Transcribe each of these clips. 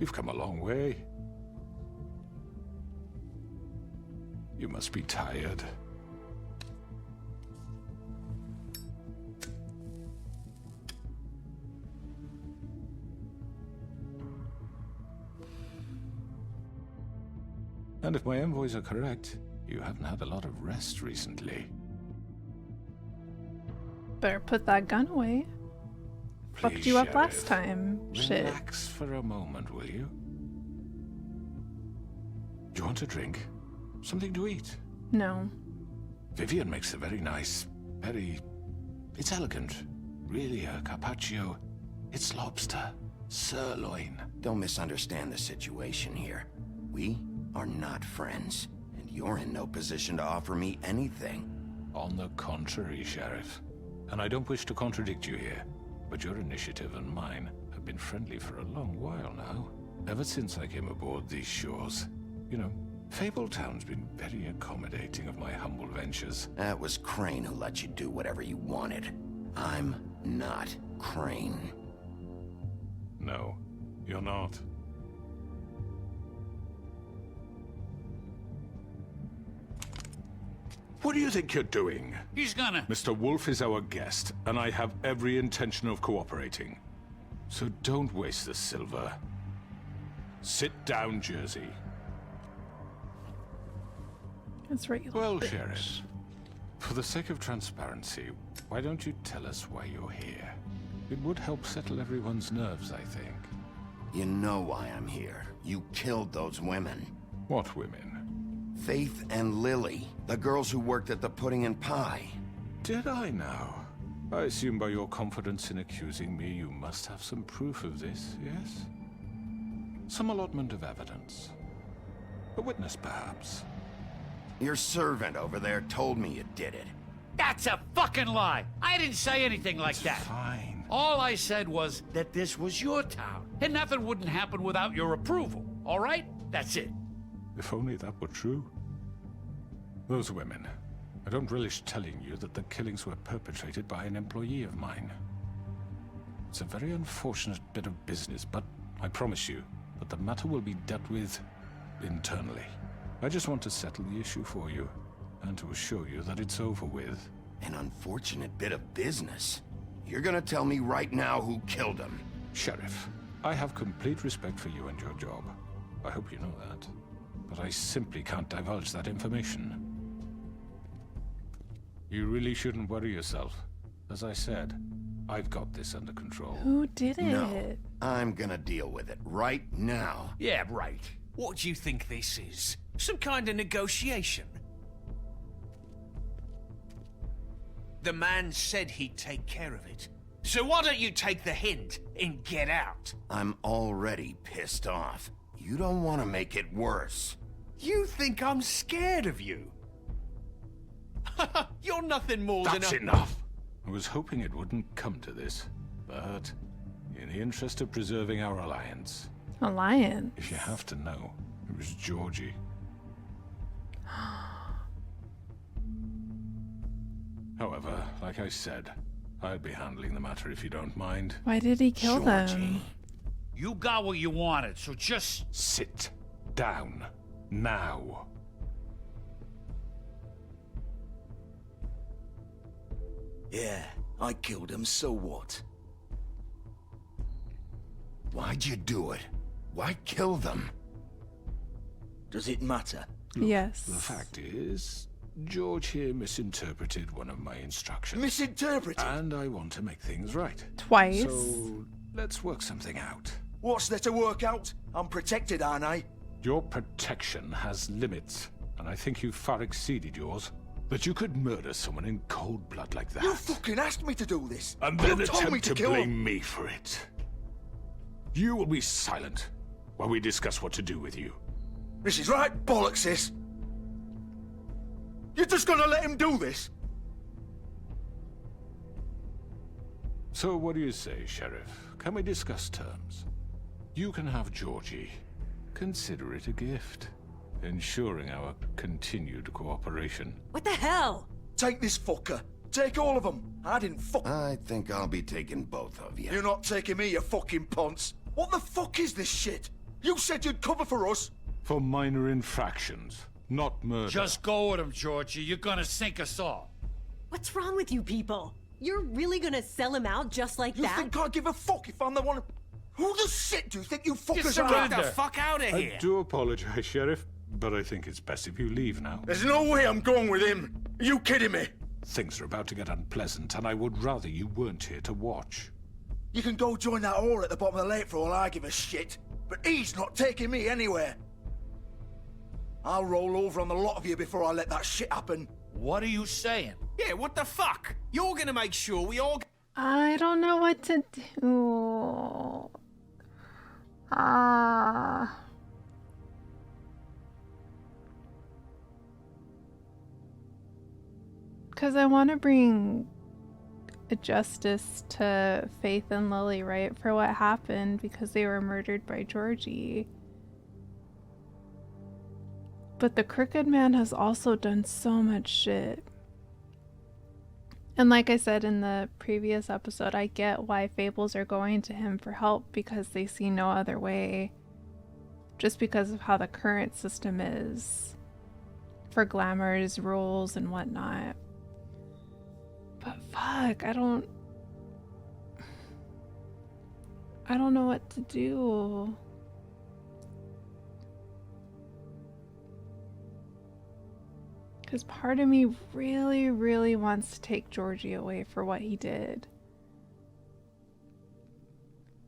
You've come a long way. You must be tired. And if my envoys are correct, you haven't had a lot of rest recently. Better put that gun away. Fucked Please, you up Sheriff, last time. Shit. Relax for a moment, will you? Do you want a drink? Something to eat? No. Vivian makes a very nice, it's elegant. Really, a carpaccio. It's lobster, sirloin. Don't misunderstand the situation here. We are not friends, and you're in no position to offer me anything. On the contrary, Sheriff. And I don't wish to contradict you here, but your initiative and mine have been friendly for a long while now. Ever since I came aboard these shores. You know, Fabletown's been very accommodating of my humble ventures. That was Crane who let you do whatever you wanted. I'm not Crane. No, you're not. What do you think you're doing? He's gonna... Mr. Wolf is our guest, and I have every intention of cooperating. So don't waste the silver. Sit down, Jersey. That's right, you Well, little bitch. Sheriff, for the sake of transparency, why don't you tell us why you're here? It would help settle everyone's nerves, I think. You know why I'm here. You killed those women. What women? Faith and Lily, the girls who worked at the Pudding and Pie. Did I now? I assume by your confidence in accusing me, you must have some proof of this, yes? Some allotment of evidence. A witness, perhaps. Your servant over there told me you did it. That's a fucking lie! I didn't say anything like that. Fine. All I said was that this was your town, and nothing wouldn't happen without your approval, all right? That's it. If only that were true. Those women. I don't relish telling you that the killings were perpetrated by an employee of mine. It's a very unfortunate bit of business, but I promise you that the matter will be dealt with internally. I just want to settle the issue for you, and to assure you that it's over with. An unfortunate bit of business. You're gonna tell me right now who killed him. Sheriff, I have complete respect for you and your job. I hope you know that. But I simply can't divulge that information. You really shouldn't worry yourself. As I said, I've got this under control. Who did it? No, I'm gonna deal with it right now. Yeah, right. What do you think this is? Some kind of negotiation? The man said he'd take care of it. So why don't you take the hint and get out? I'm already pissed off. You don't want to make it worse. You think I'm scared of you? You're nothing more That's than a... enough! I was hoping it wouldn't come to this, but in the interest of preserving our alliance, Alliance. if you have to know, it was Georgie. However, like I said, I'll be handling the matter if you don't mind. Why did he kill them? Georgie. You got what you wanted, so just... Sit down. Now. Yeah, I killed him, so what? Why'd you do it? Why kill them? Does it matter? Yes. The fact is, George here misinterpreted one of my instructions. Misinterpreted? And I want to make things right. Twice. So, let's work something out. What's there to work out? I'm protected, aren't I? Your protection has limits, and I think you've far exceeded yours. That you could murder someone in cold blood like that. You fucking asked me to do this. And You then told me attempt to kill blame him. me for it. You will be silent while we discuss what to do with you. This is right bollocks, this. You're just gonna let him do this? So what do you say, Sheriff? Can we discuss terms? You can have Georgie. Consider it a gift, ensuring our continued cooperation. What the hell? Take this fucker. Take all of them. I didn't fuck... I think I'll be taking both of you. You're not taking me, you fucking ponce. What the fuck is this shit? You said you'd cover for us. For minor infractions, not murder. Just go with him, Georgie. You're gonna sink us all. What's wrong with you people? You're really gonna sell him out just like You that? think I give a fuck if I'm the one? Who the shit do you think you fuckers are? surrender. Get the fuck out of I here. do apologize, Sheriff, but I think it's best if you leave now. There's no way I'm going with him. Are you kidding me? Things are about to get unpleasant, and I would rather you weren't here to watch. You can go join that whore at the bottom of the lake for all I give a shit. But he's not taking me anywhere. I'll roll over on the lot of you before I let that shit happen. What are you saying? Yeah, what the fuck? You're gonna make sure we all... I don't know what to do. Because I want to bring justice to Faith and Lily, right, for what happened because they were murdered by Georgie. But the Crooked Man has also done so much shit. And like I said in the previous episode, I get why Fables are going to him for help because they see no other way. Just because of how the current system is for glamours, rules, and whatnot. But fuck, I don't know what to do. Because part of me really, really wants to take Georgie away for what he did.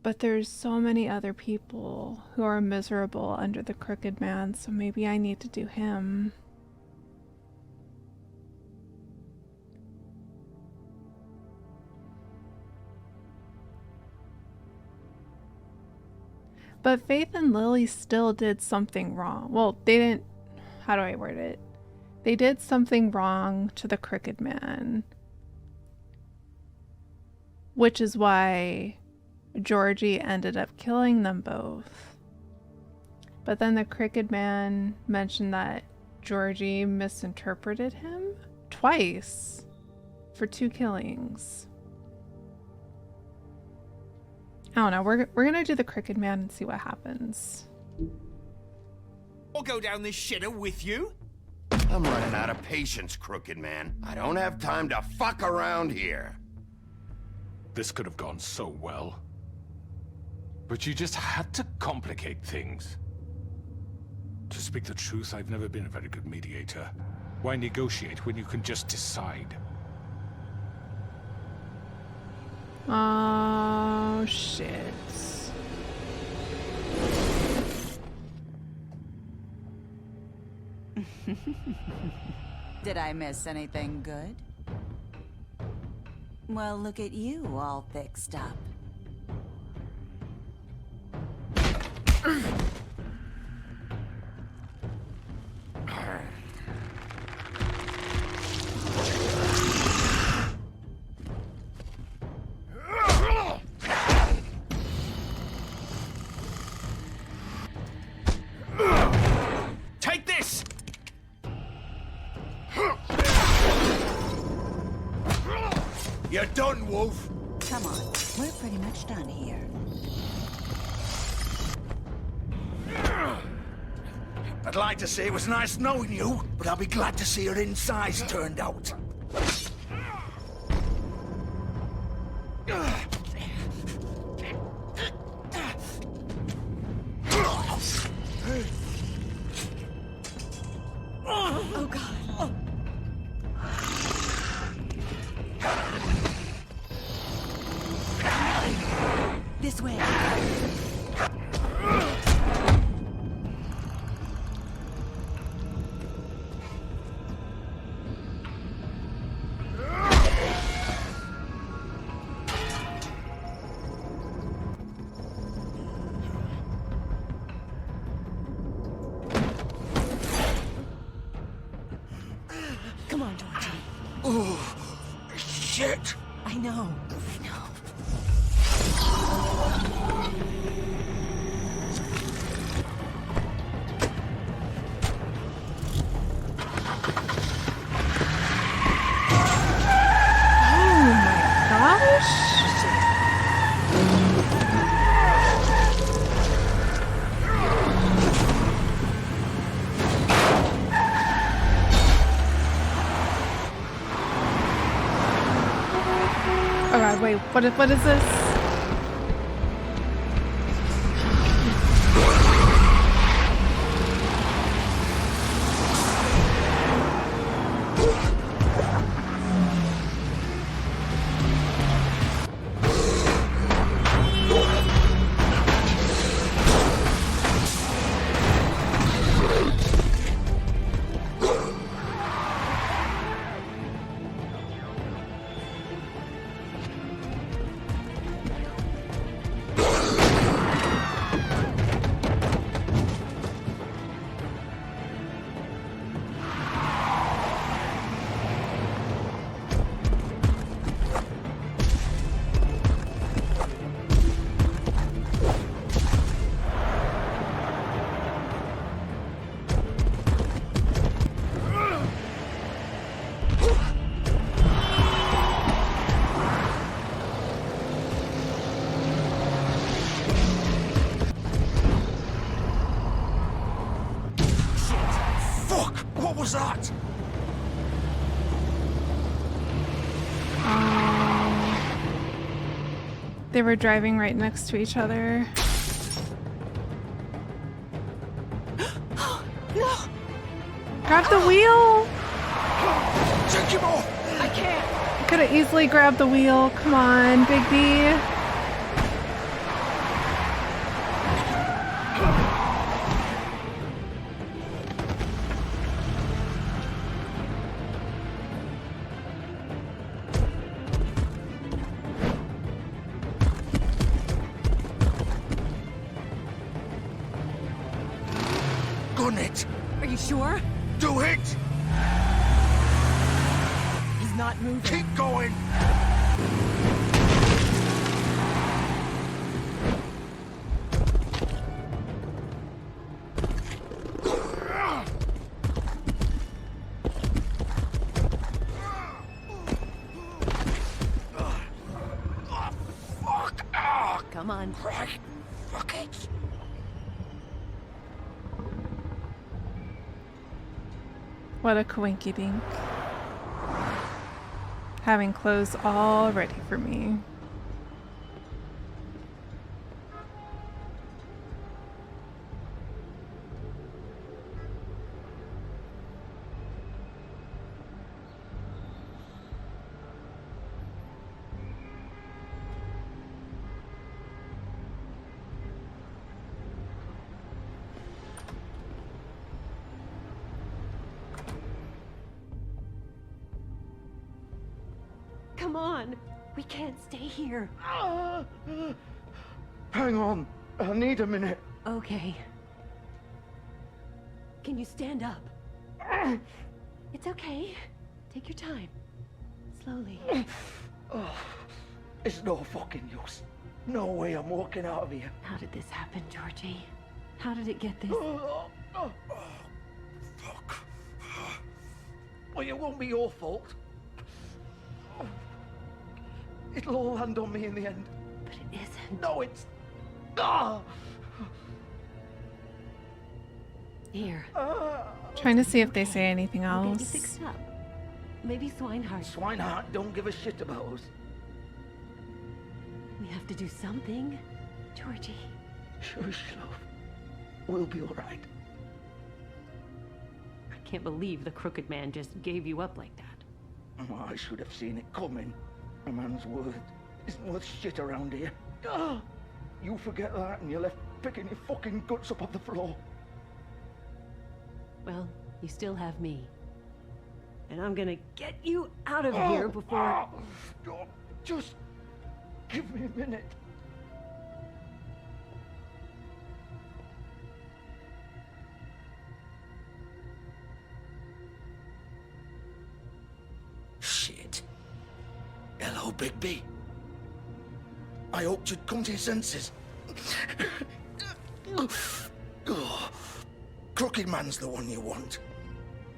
But there's so many other people who are miserable under the Crooked Man, so maybe I need to do him. But Faith and Lily still did something wrong. Well, they didn't... How do I word it? They did something wrong to the Crooked Man. Which is why Georgie ended up killing them both. But then the Crooked Man mentioned that Georgie misinterpreted him twice for 2 killings. I don't know. We're gonna do the Crooked Man and see what happens. I'll go down this shitter with you. I'm running out of patience, Crooked Man. I don't have time to fuck around here. This could have gone so well. But you just had to complicate things. To speak the truth, I've never been a very good mediator. Why negotiate when you can just decide? Oh, shit. Did I miss anything good? Well, look at you, all fixed up. Take this! You're done, Wolf. Come on, we're pretty much done here. I'd like to say it was nice knowing you, but I'll be glad to see your insides turned out. Oh god. Oh. This way. Come on, Georgie. Oh, shit. I know. Oh god, wait, what is this? What was that? They were driving right next to each other. No! Grab the wheel! Take him off! I can't! Could have easily grabbed the wheel. Come on, Big B. Gun it! Are you sure? Do it! He's not moving. Keep going! Come on. Right. Fuck it. What a coinky dink. Having clothes all ready for me. Come on. We can't stay here. Hang on. I need a minute. Okay. Can you stand up? It's okay. Take your time. Slowly. It's no fucking use. No way I'm walking out of here. How did this happen, Georgie? How did it get this? Fuck. Well, it won't be your fault. It'll all land on me in the end. But it isn't. No, it's... Ah! Here. Trying to see if they say anything I'll get you else. fixed up. Maybe Swinehart. Swinehart don't give a shit about us. We have to do something. Georgie. Shush, love. We'll be all right. I can't believe the crooked man just gave you up like that. Oh, I should have seen it coming. A man's word isn't worth shit around here. You forget that and you're left picking your fucking guts up off the floor. Well, you still have me. And I'm gonna get you out of here before... Just give me a minute. Shit. Hello, Bigby. I hoped you'd come to your senses. Crooked man's the one you want.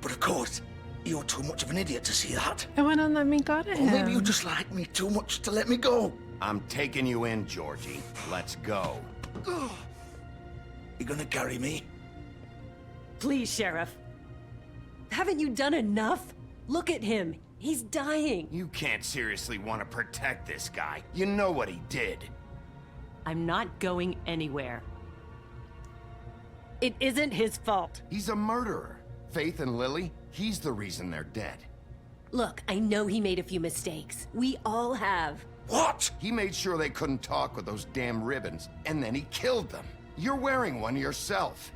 But of course, you're too much of an idiot to see that. It wouldn't let me go to Or him. maybe you just like me too much to let me go. I'm taking you in, Georgie. Let's go. You gonna carry me? Please, Sheriff. Haven't you done enough? Look at him. He's dying. You can't seriously want to protect this guy. You know what he did. I'm not going anywhere. It isn't his fault. He's a murderer. Faith and Lily, he's the reason they're dead. Look, I know he made a few mistakes. We all have. What? He made sure they couldn't talk with those damn ribbons, and then he killed them. You're wearing one yourself.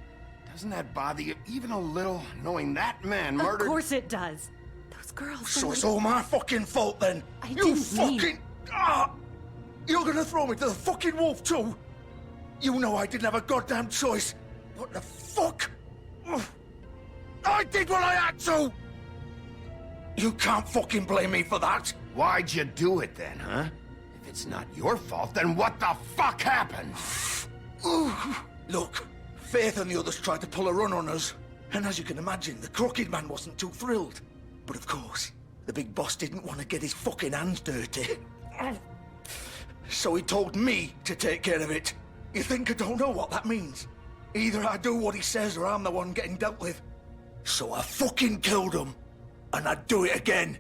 Doesn't that bother you even a little, knowing that man murdered— Of course it does. Those girls— So it's all my fucking fault then? You didn't fucking... mean- You're gonna throw me to the fucking wolf too? You know I didn't have a goddamn choice. What the fuck? I did what I had to! You can't fucking blame me for that. Why'd you do it then, huh? If it's not your fault, then what the fuck happened? Look, Faith and the others tried to pull a run on us. And as you can imagine, the Crooked Man wasn't too thrilled. But of course, the big boss didn't want to get his fucking hands dirty. So he told me to take care of it. You think I don't know what that means? Either I do what he says or I'm the one getting dealt with. So I fucking killed him. And I'd do it again.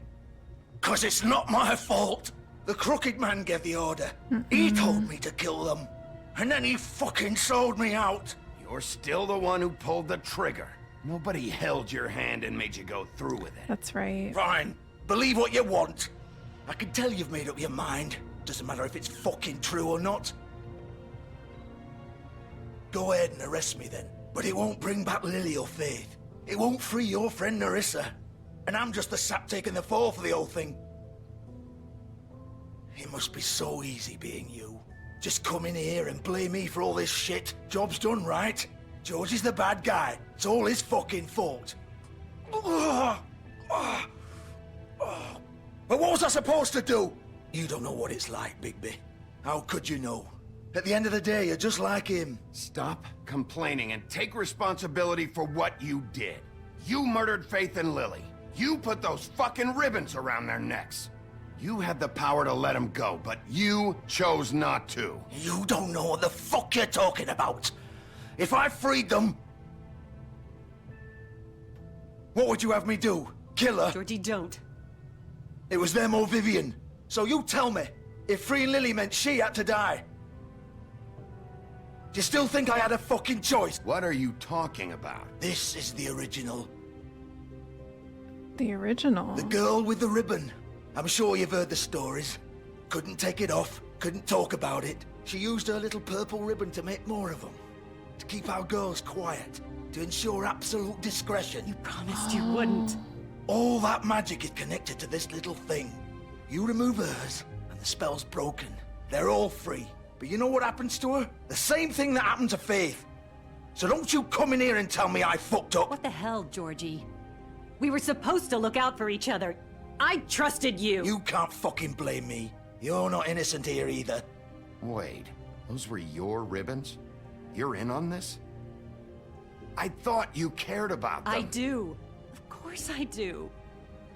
'Cause it's not my fault. The Crooked Man gave the order. He told me to kill them. And then he fucking sold me out. You're still the one who pulled the trigger. Nobody held your hand and made you go through with it. That's right. Fine. Believe what you want. I can tell you've made up your mind. Doesn't matter if it's fucking true or not. Go ahead and arrest me then. But it won't bring back Lily or Faith. It won't free your friend Nerissa. And I'm just the sap taking the fall for the whole thing. It must be so easy being you. Just come in here and blame me for all this shit. Job's done, right? George is the bad guy. It's all his fucking fault. But what was I supposed to do? You don't know what it's like, Bigby. How could you know? At the end of the day, you're just like him. Stop complaining and take responsibility for what you did. You murdered Faith and Lily. You put those fucking ribbons around their necks. You had the power to let them go, but you chose not to. You don't know what the fuck you're talking about. If I freed them... What would you have me do? Kill her? Georgie, don't. It was them or Vivian. So you tell me, if freeing Lily meant she had to die. Do you still think I had a fucking choice? What are you talking about? This is the original. The original. The girl with the ribbon. I'm sure you've heard the stories. Couldn't take it off, couldn't talk about it. She used her little purple ribbon to make more of them. To keep our girls quiet. To ensure absolute discretion. You promised you wouldn't. All that magic is connected to this little thing. You remove hers, and the spell's broken. They're all free. But you know what happens to her? The same thing that happened to Faith. So don't you come in here and tell me I fucked up. What the hell, Georgie? We were supposed to look out for each other. I trusted you. You can't fucking blame me. You're not innocent here either. Wait, those were your ribbons? You're in on this? I thought you cared about them. I do. Of course I do.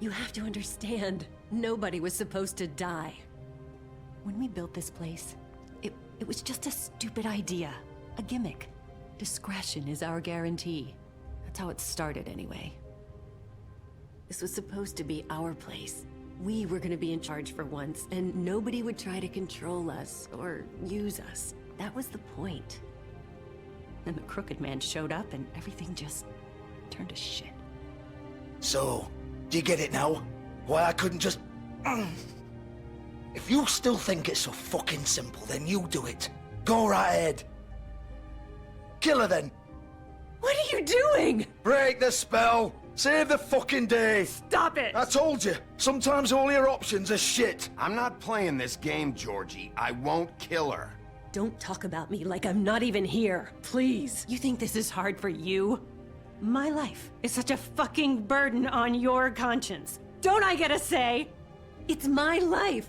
You have to understand, nobody was supposed to die. When we built this place, it was just a stupid idea. A gimmick. Discretion is our guarantee. That's how it started anyway. This was supposed to be our place. We were gonna be in charge for once, and nobody would try to control us or use us. That was the point. Then the Crooked Man showed up and everything just turned to shit. So, do you get it now? Why I couldn't just... If you still think it's so fucking simple, then you do it. Go right ahead. Kill her then. What are you doing? Break the spell. Save the fucking day. Stop it! I told you, sometimes all your options are shit. I'm not playing this game, Georgie. I won't kill her. Don't talk about me like I'm not even here, please. You think this is hard for you? My life is such a fucking burden on your conscience. Don't I get a say? It's my life.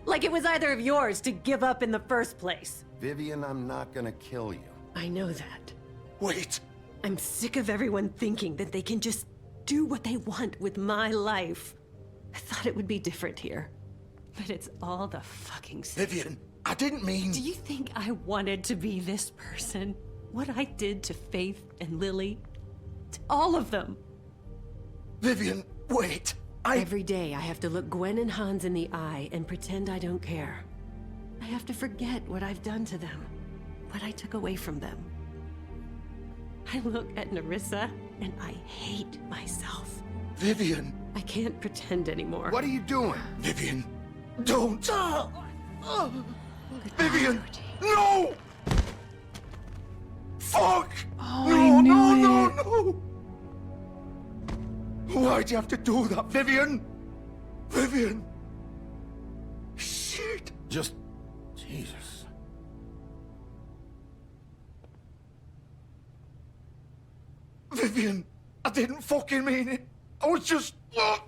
Like it was either of yours to give up in the first place. Vivian, I'm not gonna kill you. I know that. Wait. I'm sick of everyone thinking that they can just do what they want with my life. I thought it would be different here. But it's all the fucking same. Vivian, I didn't mean... Do you think I wanted to be this person? What I did to Faith and Lily? To all of them. Vivian, wait. Every day I have to look Gwen and Hans in the eye and pretend I don't care. I have to forget what I've done to them, what I took away from them. I look at Nerissa and I hate myself. Vivian! I can't pretend anymore. What are you doing? Vivian! Don't! Vivian! Georgie. No! Fuck! Oh, no, I knew no, it. no, no! Why'd you have to do that, Vivian? Vivian! Shit! Just... Jesus. Vivian! I didn't fucking mean it. I was just... Oh!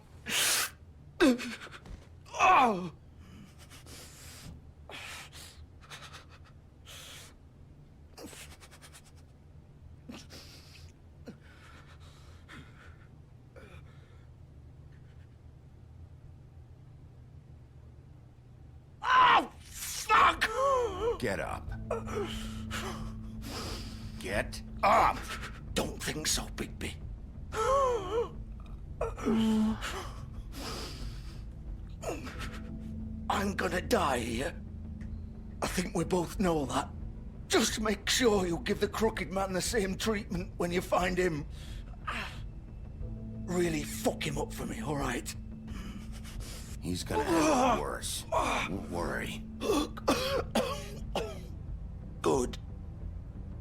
Oh, fuck! Get up. Get up! Don't think so, Bigby. I'm gonna die here. I think we both know that. Just make sure you give the crooked man the same treatment when you find him. Really fuck him up for me, all right? He's gonna have it worse. Don't worry. Good.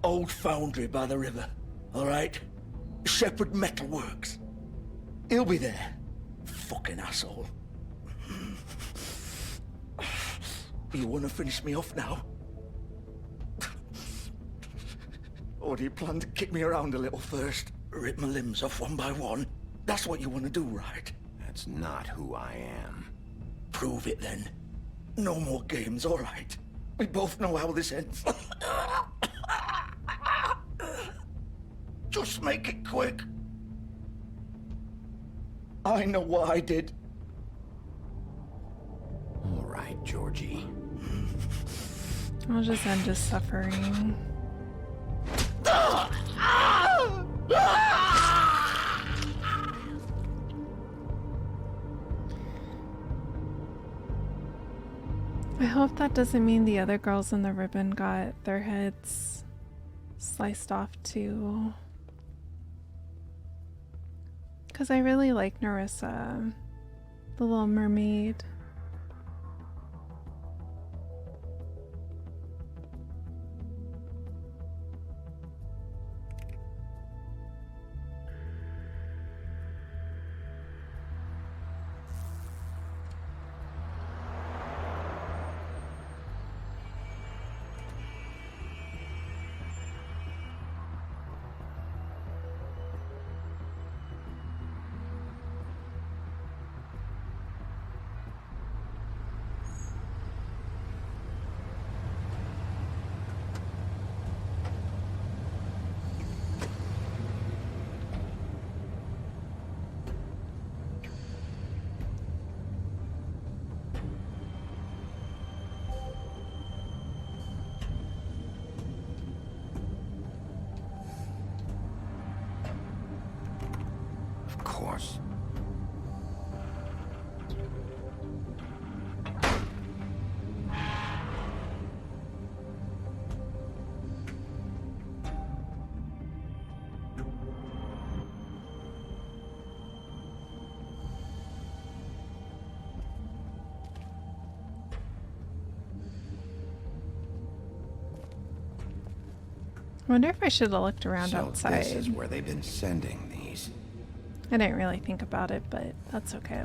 Old foundry by the river, all right? Shepherd Metalworks. He'll be there. Fucking asshole. You wanna finish me off now? Or do you plan to kick me around a little first? Rip my limbs off one by one? That's what you wanna do, right? That's not who I am. Prove it then. No more games, all right? We both know how this ends. Just make it quick. I know what I did. All right, Georgie. I'll just end his suffering. I hope that doesn't mean the other girls in the ribbon got their heads sliced off too. Because I really like Nerissa, the little mermaid. Of course. I wonder if I should have looked around So outside. this is where they've been sending these. I didn't really think about it, but that's okay.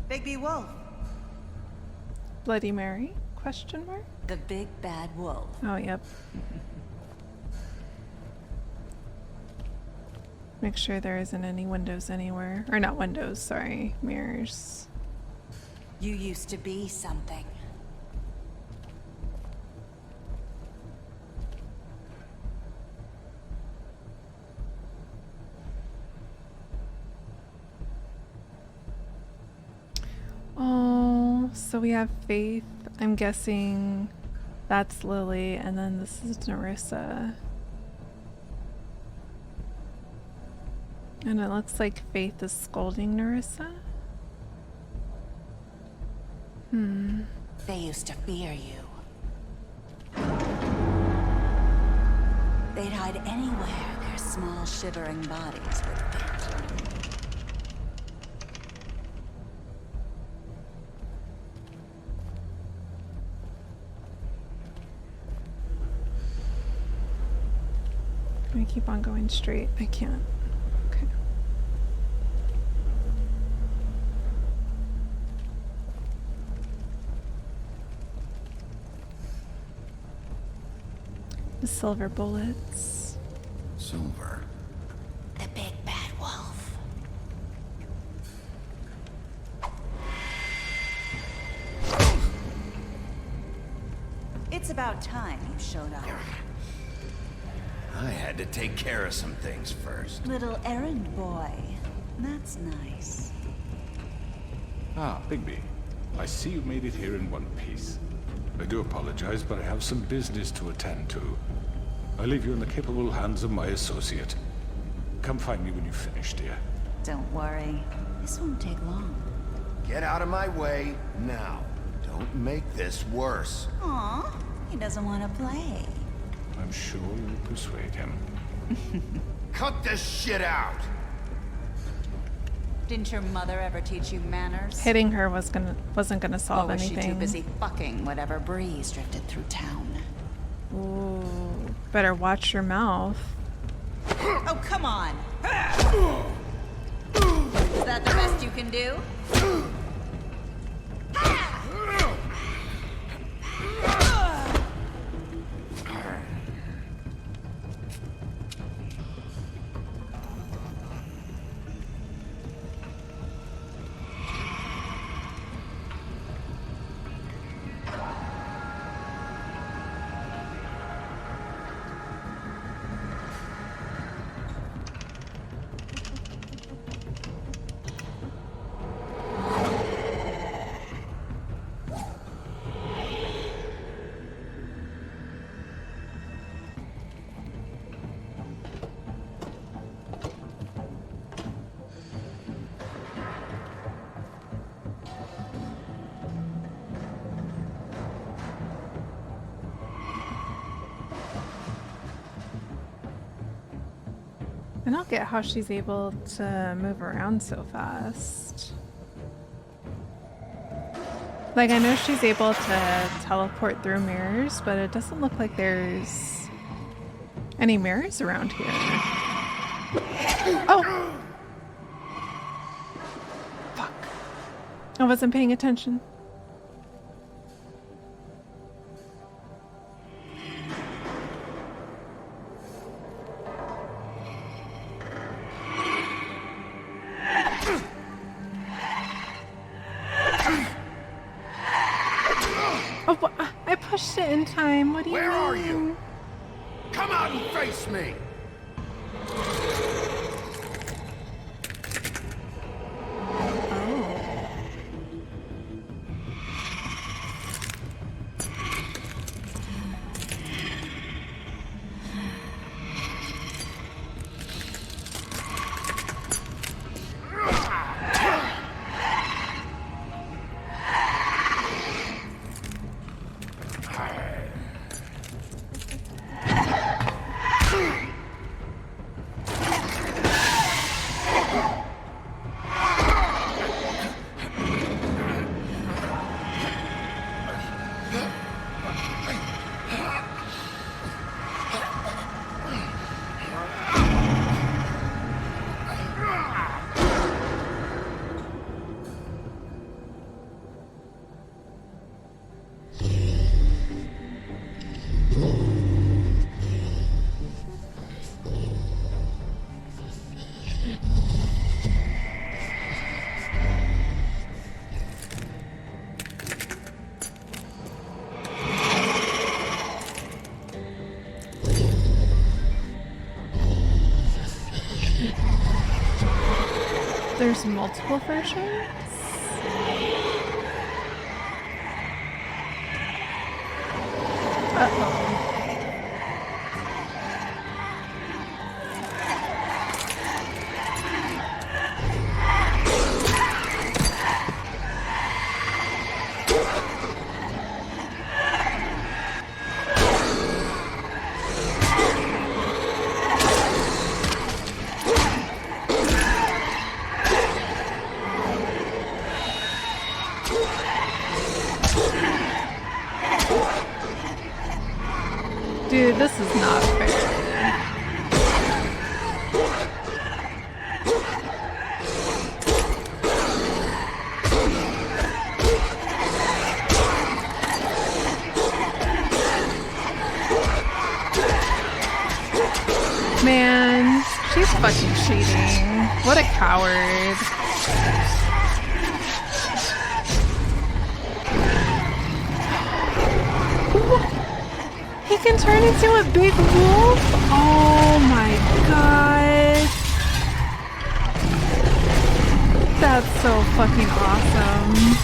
Bigbywolf, Bloody Mary? Question mark? the big bad wolf. Oh, yep. Make sure there isn't any windows anywhere. Or not windows, sorry. Mirrors. You used to be something. so we have Faith. I'm guessing that's Lily, and then this is Nerissa. And it looks like Faith is scolding Nerissa. They used to fear you. They'd hide anywhere their small, shivering bodies would fit. Can I keep on going straight? I can't. Okay. The silver bullets. Silver. The big bad wolf. It's about time you showed up. I had to take care of some things first. Little errand boy. That's nice. Ah, Bigby. I see you made it here in one piece. I do apologize, but I have some business to attend to. I leave you in the capable hands of my associate. Come find me when you've finished, dear. Don't worry. This won't take long. Get out of my way now. Don't make this worse. Aw, he doesn't want to play. I'm sure you'll persuade him. Cut this shit out! Didn't your mother ever teach you manners? Hitting her wasn't gonna Or solve was anything. she too busy fucking whatever breeze drifted through town? Ooh, better watch your mouth. Oh, come on! Is that the best you can do? I don't get how she's able to move around so fast. Like, I know she's able to teleport through mirrors, but it doesn't look like there's any mirrors around here. Oh! Fuck. I wasn't paying attention. I pushed it in time. What do you mean? Where are you? Come out and face me! There's multiple versions? Dude, this is not fair. Man, she's fucking cheating. What a coward. He can turn into a big wolf? Oh my god. That's so fucking awesome.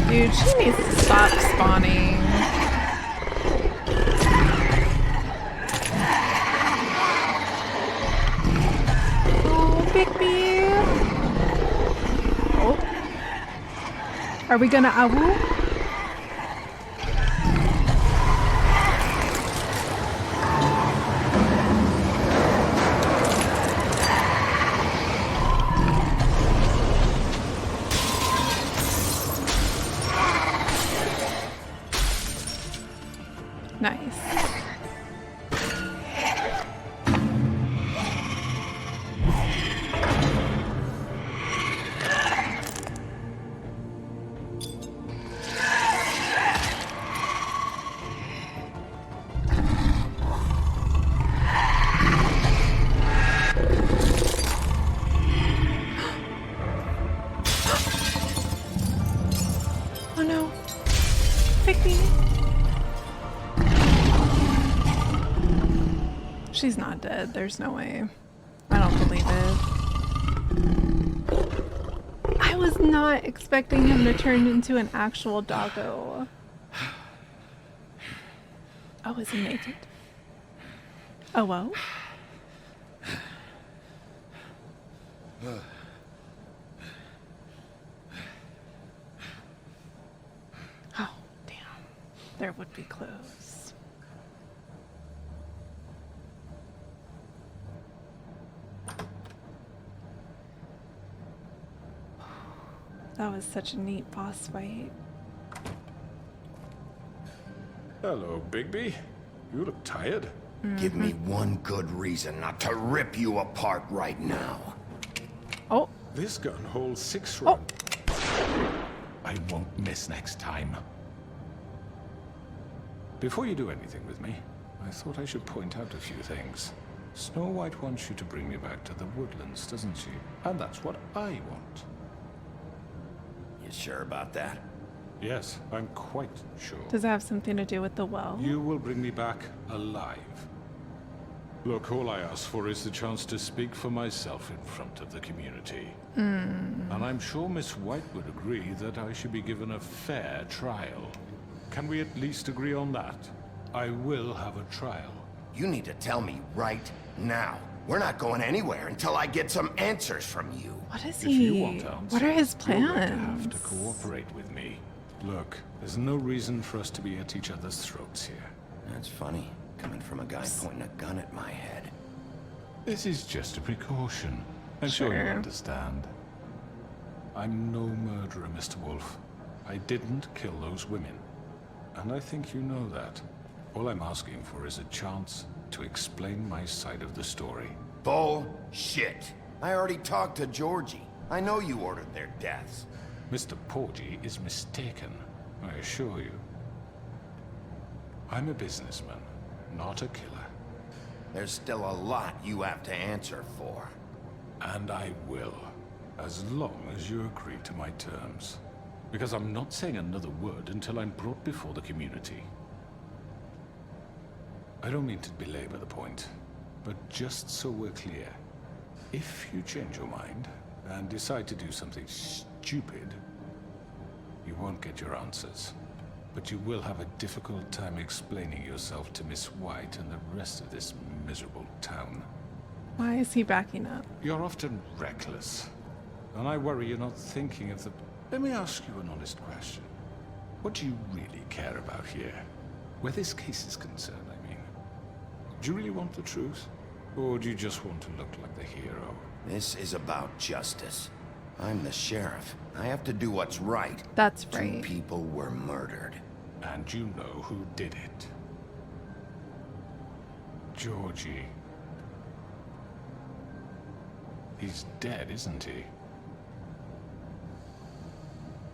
Dude, she needs to stop spawning. Oh, Bigby. Oh. Are we gonna awu? Nice. Oh no. Pick me. She's not dead. There's no way. I don't believe it. I was not expecting him to turn into an actual doggo. Oh, is he naked? Oh, well. Oh, damn. There would be clothes. That was such a neat boss fight. Hello, Bigby. You look tired. Give me one good reason not to rip you apart right now. Oh, This gun holds 6 rounds. I won't miss next time. Before you do anything with me, I thought I should point out a few things. Snow White wants you to bring me back to the woodlands, doesn't she? And that's what I want. You sure about that? Yes, I'm quite sure. does it have something to do with the well? You will bring me back alive. Look, all I ask for is the chance to speak for myself in front of the community. And I'm sure Miss White would agree that I should be given a fair trial. Can we at least agree on that? I will have a trial. You need to tell me right now. We're not going anywhere until I get some answers from you. What is If you he? want answers, What are his you're going to plans? have to cooperate with me. Look, there's no reason for us to be at each other's throats here. That's funny, coming from a guy pointing a gun at my head. This is just a precaution. I'm sure you Sure. understand. I'm no murderer, Mr. Wolf. I didn't kill those women. And I think you know that. All I'm asking for is a chance to explain my side of the story. Bullshit. I already talked to Georgie. I know you ordered their deaths. Mr. Porgy is mistaken, I assure you. I'm a businessman, not a killer. There's still a lot you have to answer for. And I will, as long as you agree to my terms. Because I'm not saying another word until I'm brought before the community. I don't mean to belabor the point, but just so we're clear, if you change your mind and decide to do something stupid, you won't get your answers. But you will have a difficult time explaining yourself to Miss White and the rest of this miserable town. Why is he backing up? You're often reckless, and I worry you're not thinking of the... Let me ask you an honest question. What do you really care about here? Where this case is concerned, I mean. Do you really want the truth? Or do you just want to look like the hero? This is about justice. I'm the sheriff. I have to do what's right. That's Two right. people were murdered. And you know who did it. Georgie. He's dead, isn't he?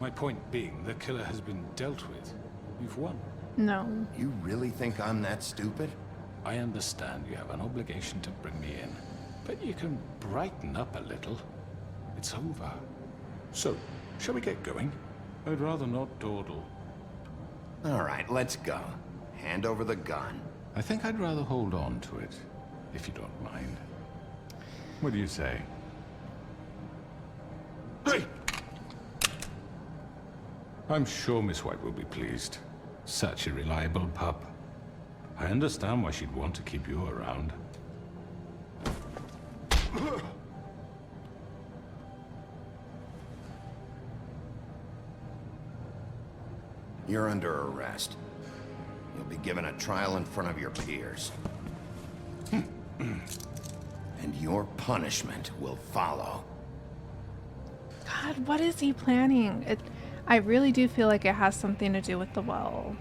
My point being, the killer has been dealt with. You've won. No. You really think I'm that stupid? I understand you have an obligation to bring me in, but you can brighten up a little. It's over. So, shall we get going? I'd rather not dawdle. All right, let's go. Hand over the gun. I think I'd rather hold on to it, if you don't mind. What do you say? Hey! I'm sure Miss White will be pleased. Such a reliable pup. I understand why she'd want to keep you around. You're under arrest. You'll be given a trial in front of your peers. And your punishment will follow. God, what is he planning? I really do feel like it has something to do with the well.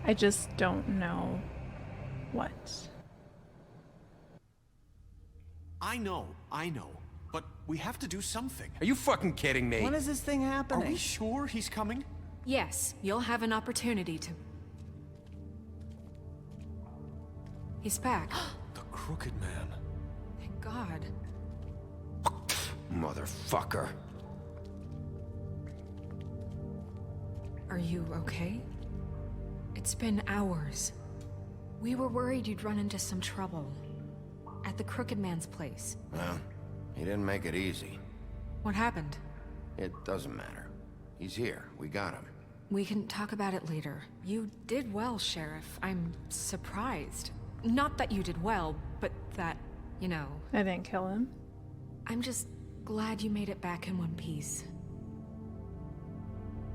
I just don't know what. I know. But we have to do something. Are you fucking kidding me? When is this thing Are happening? we sure he's coming? Yes, you'll have an opportunity to... He's back. The Crooked Man. Thank God. Motherfucker. Are you okay? It's been hours. We were worried you'd run into some trouble. At the Crooked Man's place. Well, he didn't make it easy. What happened? It doesn't matter. He's here. We got him. We can talk about it later. You did well, Sheriff. I'm surprised. Not that you did well, but that, you know... I didn't kill him. I'm just glad you made it back in one piece.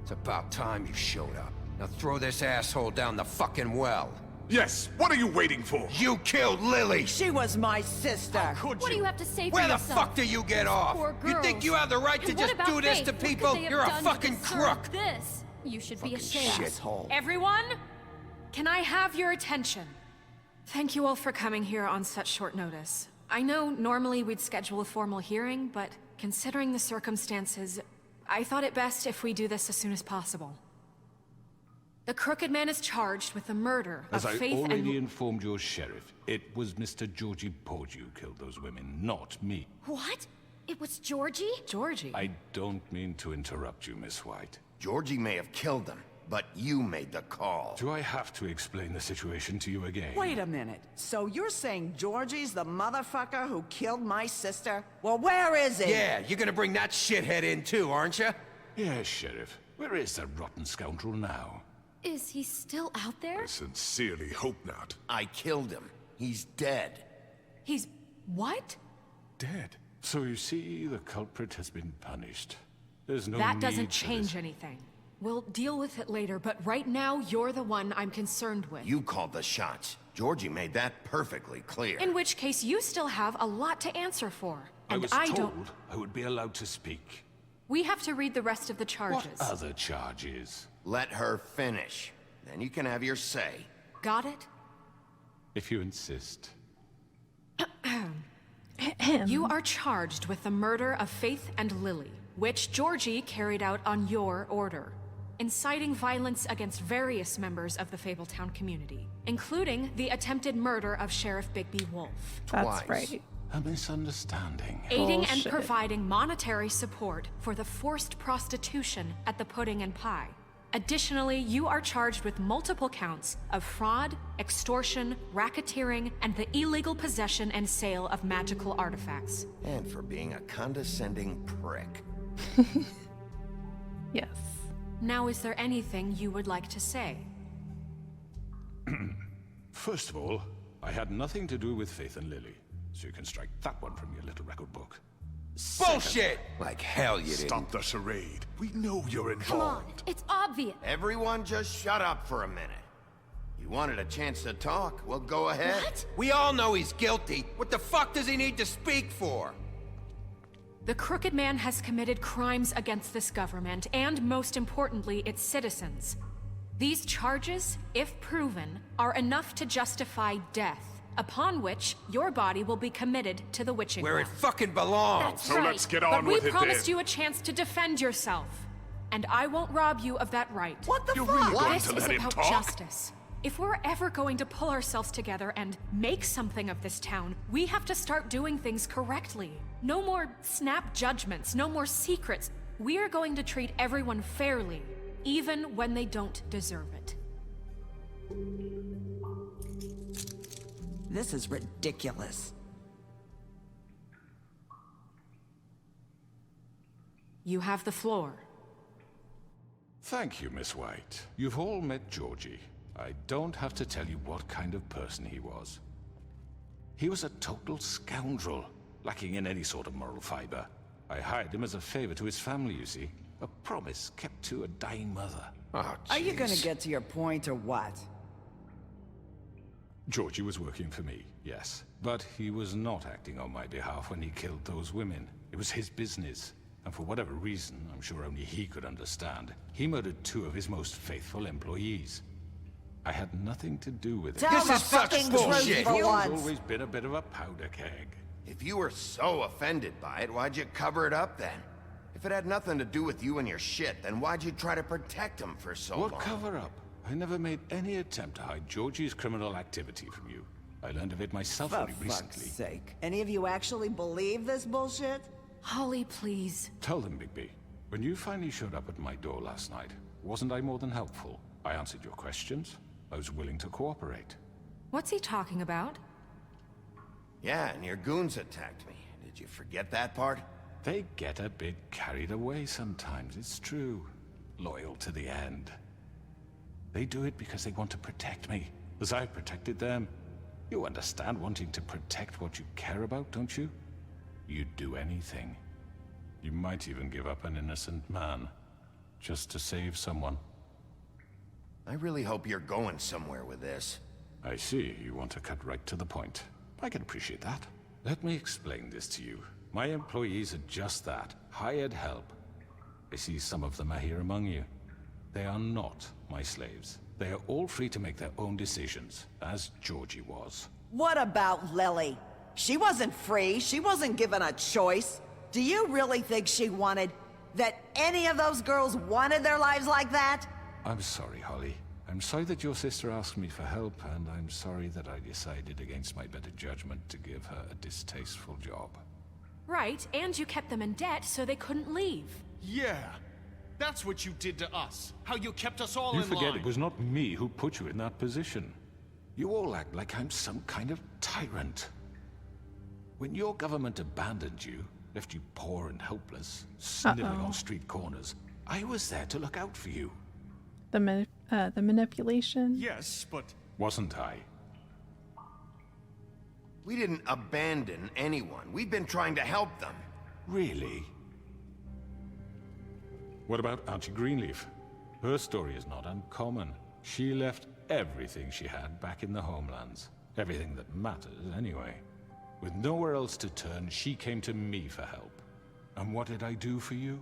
It's about time you showed up. Now throw this asshole down the fucking well. Yes, what are you waiting for? You killed Lily! She was my sister. Could What do you have to say for Where the yourself? fuck do you get off? Poor You think girls. you have the right to And what just about do this Faith? to What could people? they have You're a done to fucking deserve crook! This? You should be ashamed. Shithole. Everyone, can I have your attention? Thank you all for coming here on such short notice. I know normally we'd schedule a formal hearing, but considering the circumstances, I thought it best if we do this as soon as possible. The Crooked Man is charged with the murder As of I Faith already and... informed your sheriff, it was Mr. Georgie Porgy who killed those women, not me. What? It was Georgie? Georgie? I don't mean to interrupt you, Miss White. Georgie may have killed them, but you made the call. Do I have to explain the situation to you again? Wait a minute. So you're saying Georgie's the motherfucker who killed my sister? Well, where is he? Yeah, you're gonna bring that shithead in too, aren't you? Yes, Sheriff. Where is that rotten scoundrel now? Is he still out there? I sincerely hope not. I killed him. He's dead. He's... what? Dead. So you see, the culprit has been punished. There's no That need doesn't for change this. anything. We'll deal with it later, but right now, you're the one I'm concerned with. You called the shots. Georgie made that perfectly clear. In which case, you still have a lot to answer for. I And was I told don't... I would be allowed to speak. We have to read the rest of the charges. What other charges? Let her finish. Then you can have your say. Got it? If you insist. Him. You are charged with the murder of Faith and Lily, which Georgie carried out on your order, inciting violence against various members of the Fabletown community, including the attempted murder of Sheriff Bigbywolf. That's right. A misunderstanding. Aiding and Bullshit. providing monetary support for the forced prostitution at the Pudding and Pie. Additionally, you are charged with multiple counts of fraud, extortion, racketeering, and the illegal possession and sale of magical artifacts. And for being a condescending prick. Yes. Now, is there anything you would like to say? First of all, I had nothing to do with Faith and Lily, so you can strike that one from your little record book. Bullshit! Like hell you didn't. Stop the charade. We know you're Come on, involved. it's obvious. Everyone just shut up for a minute. You wanted a chance to talk? Well, go ahead. What? We all know he's guilty. What the fuck does he need to speak for? The Crooked Man has committed crimes against this government, and most importantly, its citizens. These charges, if proven, are enough to justify death, upon which your body will be committed to the witching Where it well. fucking belongs. That's So right. let's get but on with we it promised then. you a chance to defend yourself, and I won't rob you of that right. What the You're fuck? really going This to is let him about talk? justice. If we're ever going to pull ourselves together and make something of this town, we have to start doing things correctly. No more snap judgments, no more secrets. We are going to treat everyone fairly, even when they don't deserve it. This is ridiculous. You have the floor. Thank you, Miss White. You've all met Georgie. I don't have to tell you what kind of person he was. He was a total scoundrel, lacking in any sort of moral fiber. I hired him as a favor to his family, you see. A promise kept to a dying mother. Oh, Are you gonna jeez. get to your point or what? Georgie was working for me, yes. But he was not acting on my behalf when he killed those women. It was his business. And for whatever reason, I'm sure only he could understand, he murdered 2 of his most faithful employees. I had nothing to do with it. Tell This the is such fucking bullshit. truth for He's once. always been a bit of a powder keg. If you were so offended by it, why'd you cover it up then? If it had nothing to do with you and your shit, then why'd you try to protect him for so What long? cover up? I never made any attempt to hide Georgie's criminal activity from you. I learned of it myself For only fuck's recently. sake. Any of you actually believe this bullshit? Holly, please. Tell them, Bigby. When you finally showed up at my door last night, wasn't I more than helpful? I answered your questions. I was willing to cooperate. What's he talking about? Yeah, and your goons attacked me. Did you forget that part? They get a bit carried away sometimes, it's true. Loyal to the end. They do it because they want to protect me, as I protected them. You understand wanting to protect what you care about, don't you? You'd do anything. You might even give up an innocent man, just to save someone. I really hope you're going somewhere with this. I see, you want to cut right to the point. I can appreciate that. Let me explain this to you. My employees are just that, hired help. I see some of them are here among you. They are not my slaves. They are all free to make their own decisions, as Georgie was. What about Lily? She wasn't free. She wasn't given a choice. Do you really think she wanted... that any of those girls wanted their lives like that? I'm sorry, Holly. I'm sorry that your sister asked me for help, and I'm sorry that I decided against my better judgment to give her a distasteful job. Right, and you kept them in debt so they couldn't leave. Yeah. That's what you did to us. How you kept us all You in forget line. it was not me who put you in that position. You all act like I'm some kind of tyrant. When your government abandoned you, left you poor and helpless, sniveling on street corners, I was there to look out for you. The manipulation. Yes, but... Wasn't I? We didn't abandon anyone. We've been trying to help them. Really? What about Auntie Greenleaf? Her story is not uncommon. She left everything she had back in the homelands. Everything that matters, anyway. With nowhere else to turn, she came to me for help. And what did I do for you?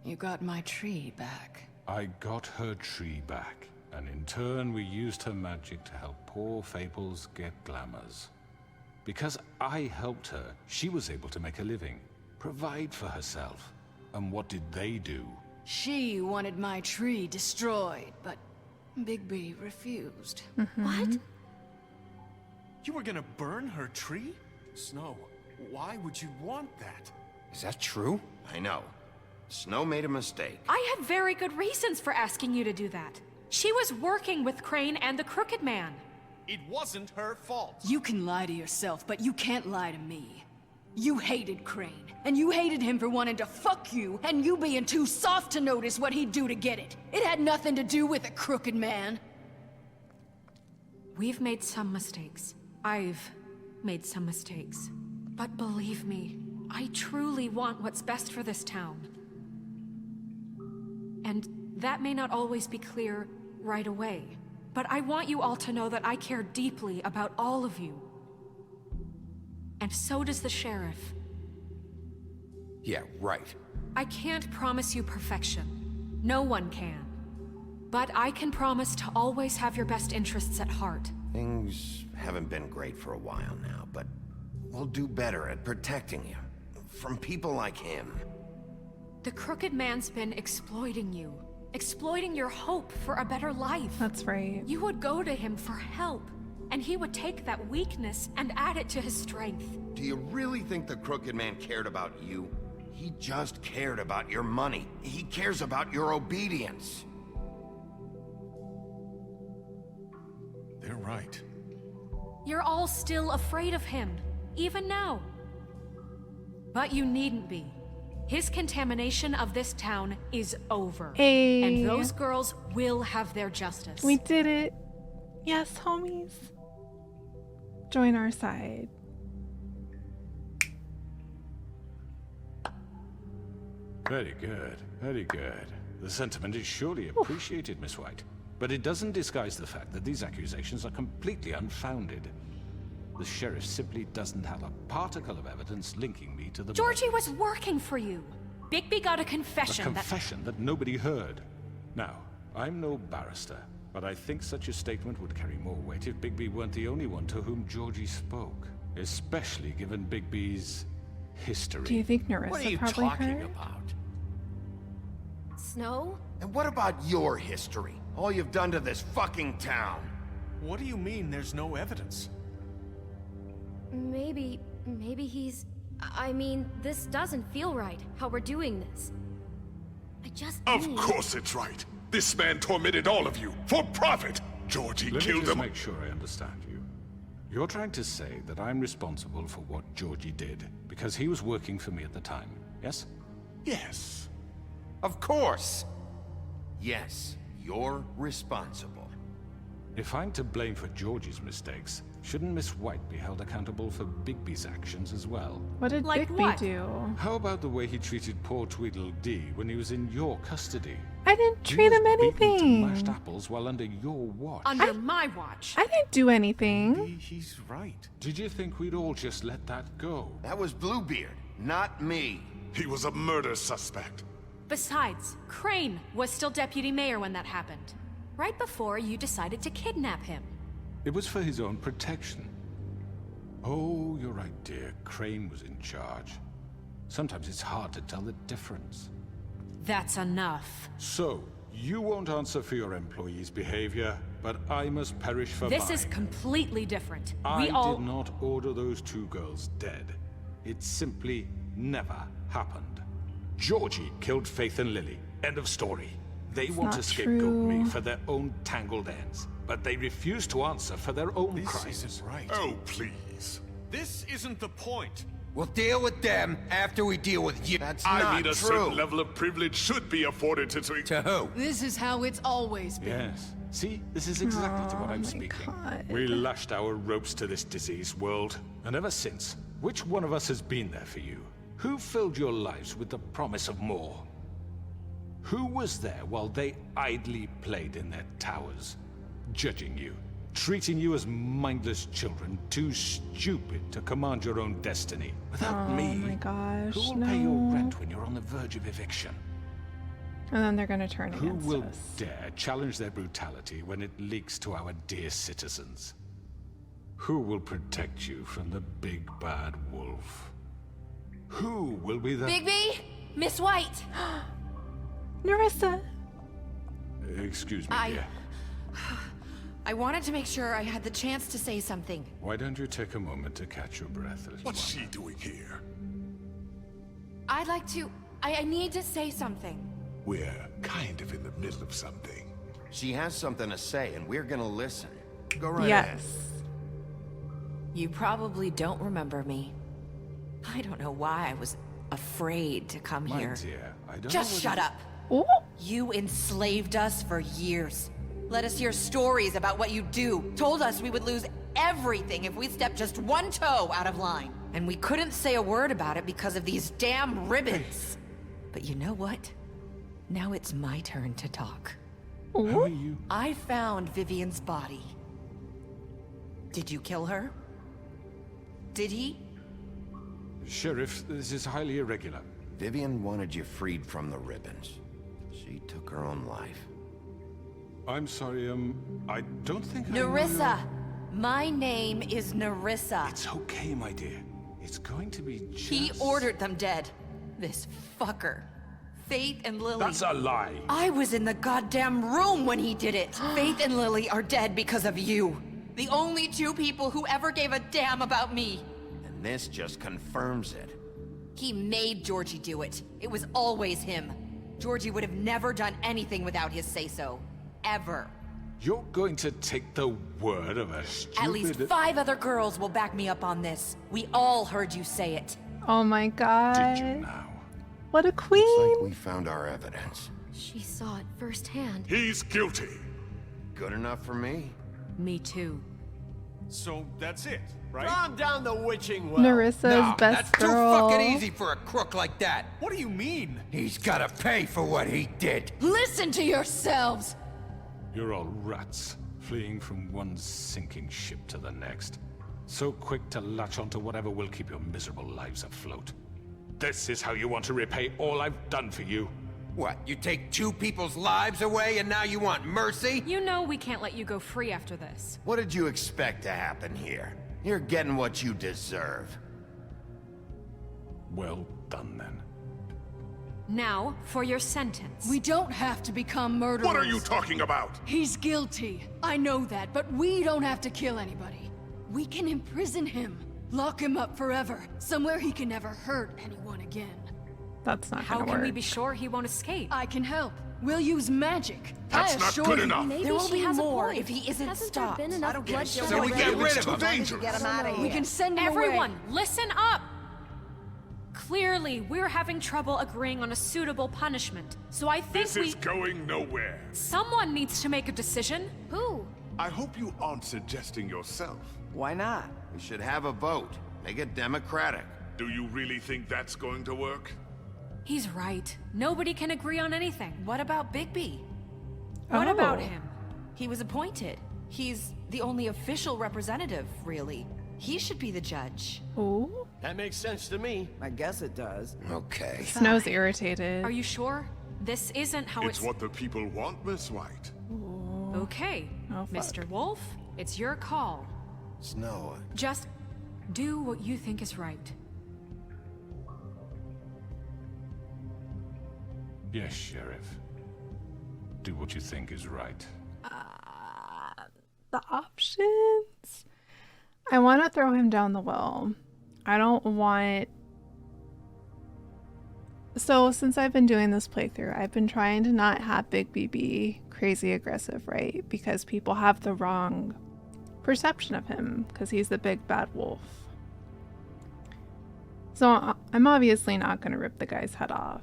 You got my tree back. I got her tree back, and in turn we used her magic to help poor Fables get glamours. Because I helped her, she was able to make a living, provide for herself. And what did they do? She wanted my tree destroyed, but Bigby refused. What? You were gonna burn her tree? Snow, why would you want that? Is that true? I know. Snow made a mistake. I had very good reasons for asking you to do that. She was working with Crane and the Crooked Man. It wasn't her fault. You can lie to yourself, but you can't lie to me. You hated Crane, and you hated him for wanting to fuck you, and you being too soft to notice what he'd do to get it. It had nothing to do with the Crooked Man. We've made some mistakes. I've made some mistakes. But believe me, I truly want what's best for this town. And that may not always be clear right away. But I want you all to know that I care deeply about all of you. And so does the sheriff. Yeah, right. I can't promise you perfection. No one can. But I can promise to always have your best interests at heart. Things haven't been great for a while now, but we'll do better at protecting you. From people like him. The Crooked Man's been exploiting you. Exploiting your hope for a better life. That's right. You would go to him for help, and he would take that weakness and add it to his strength. Do you really think the Crooked Man cared about you? He just cared about your money. He cares about your obedience. They're right. You're all still afraid of him, even now. But you needn't be. His contamination of this town is over. Hey. And those girls will have their justice. We did it. Yes, homies. Join our side. Very good, very good. The sentiment is surely appreciated, Miss White. But it doesn't disguise the fact that these accusations are completely unfounded. The sheriff simply doesn't have a particle of evidence linking me to the Georgie murders. was working for you. Bigby got a confession. A confession that nobody heard. Now, I'm no barrister, but I think such a statement would carry more weight if Bigby weren't the only one to whom Georgie spoke. Especially given Bigby's history. Do you think Narissa What are you probably talking heard? about? Snow? And what about your history? All you've done to this fucking town. What do you mean there's no evidence? Maybe he's... I mean, this doesn't feel right, how we're doing this. I just Of need... course it's right. This man tormented all of you for profit. Georgie Let me killed just them. make sure I understand you. You're trying to say that I'm responsible for what Georgie did because he was working for me at the time, yes? Yes. Of course. Yes, you're responsible. If I'm to blame for Georgie's mistakes, shouldn't Miss White be held accountable for Bigby's actions as well? What did Like Bigby what? do? How about the way he treated poor Tweedledee when he was in your custody? I didn't He treat was him beaten to anything. mashed apples while under your watch. Under my watch. I didn't do anything. He's right. Did you think we'd all just let that go? That was Bluebeard, not me. He was a murder suspect. Besides, Crane was still deputy mayor when that happened. Right before you decided to kidnap him. It was for his own protection. Oh, you're right, dear. Crane was in charge. Sometimes it's hard to tell the difference. That's enough. So, you won't answer for your employees' behavior, but I must perish for This mine. is completely different. I We all... did not order those two girls dead. It simply never happened. Georgie killed Faith and Lily. End of story. They want to not scapegoat true. me for their own tangled ends, but they refuse to answer for their own This crimes. isn't right. Oh, please. This isn't the point. We'll deal with them after we deal with you. That's I not mean, a true. certain level of privilege should be afforded to... To who? This is how it's always been. Yes. See, this is exactly to what I'm my speaking. God. We lashed our ropes to this diseased world, and ever since, which one of us has been there for you? Who filled your lives with the promise of more? Who was there while they idly played in their towers, judging you, treating you as mindless children, too stupid to command your own destiny? Without me, Oh my gosh, who will no. pay your rent when you're on the verge of eviction? And then they're gonna turn Who against will us. dare challenge their brutality when it leaks to our dear citizens? Who will protect you from the big bad wolf? Who will be the... Bigby? Miss White! Nerissa! Excuse me, dear. I wanted to make sure I had the chance to say something. Why don't you take a moment to catch your breath a little What's while? she doing here? I'd like to... I need to say something. We're kind of in the middle of something. She has something to say, and we're gonna listen. Go right ahead. Yes. You probably don't remember me. I don't know why I was afraid to come My here. dear, I don't Just know shut whether- up. Ooh. You enslaved us for years. Let us hear stories about what you do. Told us we would lose everything if we stepped just one toe out of line. And we couldn't say a word about it because of these damn ribbons. But you know what? Now it's my turn to talk. How are you? I found Vivian's body. Did you kill her? Did he? Sheriff, this is highly irregular. Vivian wanted you freed from the ribbons. She took her own life. I'm sorry, I don't think I know Nerissa! My name is Nerissa. It's okay, my dear. It's going to be just... He ordered them dead. This fucker. Faith and Lily. That's a lie. I was in the goddamn room when he did it. Faith and Lily are dead because of you. The only two people who ever gave a damn about me. And this just confirms it. He made Georgie do it. It was always him. Georgie would have never done anything without his say-so. Ever. You're going to take the word of a stupid... At least 5 other girls will back me up on this. We all heard you say it. Oh my god. Did you now? What a queen. Looks like we found our evidence. She saw it firsthand. He's guilty. Good enough for me. Me too. So that's it, right? Calm down the witching well. Nerissa's No, best that's too girl. fucking easy for a crook like that. What do you mean? He's gotta pay for what he did. Listen to yourselves! You're all rats, fleeing from one sinking ship to the next. So quick to latch onto whatever will keep your miserable lives afloat. This is how you want to repay all I've done for you. What, you take 2 people's lives away and now you want mercy? You know we can't let you go free after this. What did you expect to happen here? You're getting what you deserve. Well done, then. Now, for your sentence. We don't have to become murderers. What are you talking about? He's guilty. I know that, but we don't have to kill anybody. We can imprison him. Lock him up forever. Somewhere he can never hurt anyone again. That's not How gonna can work. we be sure he won't escape? I can help. We'll use magic. That's I not assure good you. enough. Maybe There will she be has a more point. if he isn't Hasn't stopped. there been enough bloodshed So we get already? rid of him. Too dangerous. Get him out of here. We can send him Everyone, away. listen up! Clearly, we're having trouble agreeing on a suitable punishment. So I think This is going nowhere. someone needs to make a decision. Who? I hope you aren't suggesting yourself. Why not? We should have a vote. Make it democratic. Do you really think that's going to work? He's right. Nobody can agree on anything. What about Bigby? What Oh. about him? He was appointed. He's the only official representative, really. He should be the judge. Ooh. That makes sense to me. I guess it does. Okay. Snow's irritated. Are you sure? This isn't how It's what the people want, Miss White. Okay, Oh, fuck. Mr. Wolf, it's your call. Snow, Just do what you think is right. Yes, Sheriff. Do what you think is right. The options. I want to throw him down the well. I don't want... So since I've been doing this playthrough, I've been trying to not have Bigby be crazy aggressive, right? Because people have the wrong perception of him because he's the big bad wolf. So I'm obviously not going to rip the guy's head off.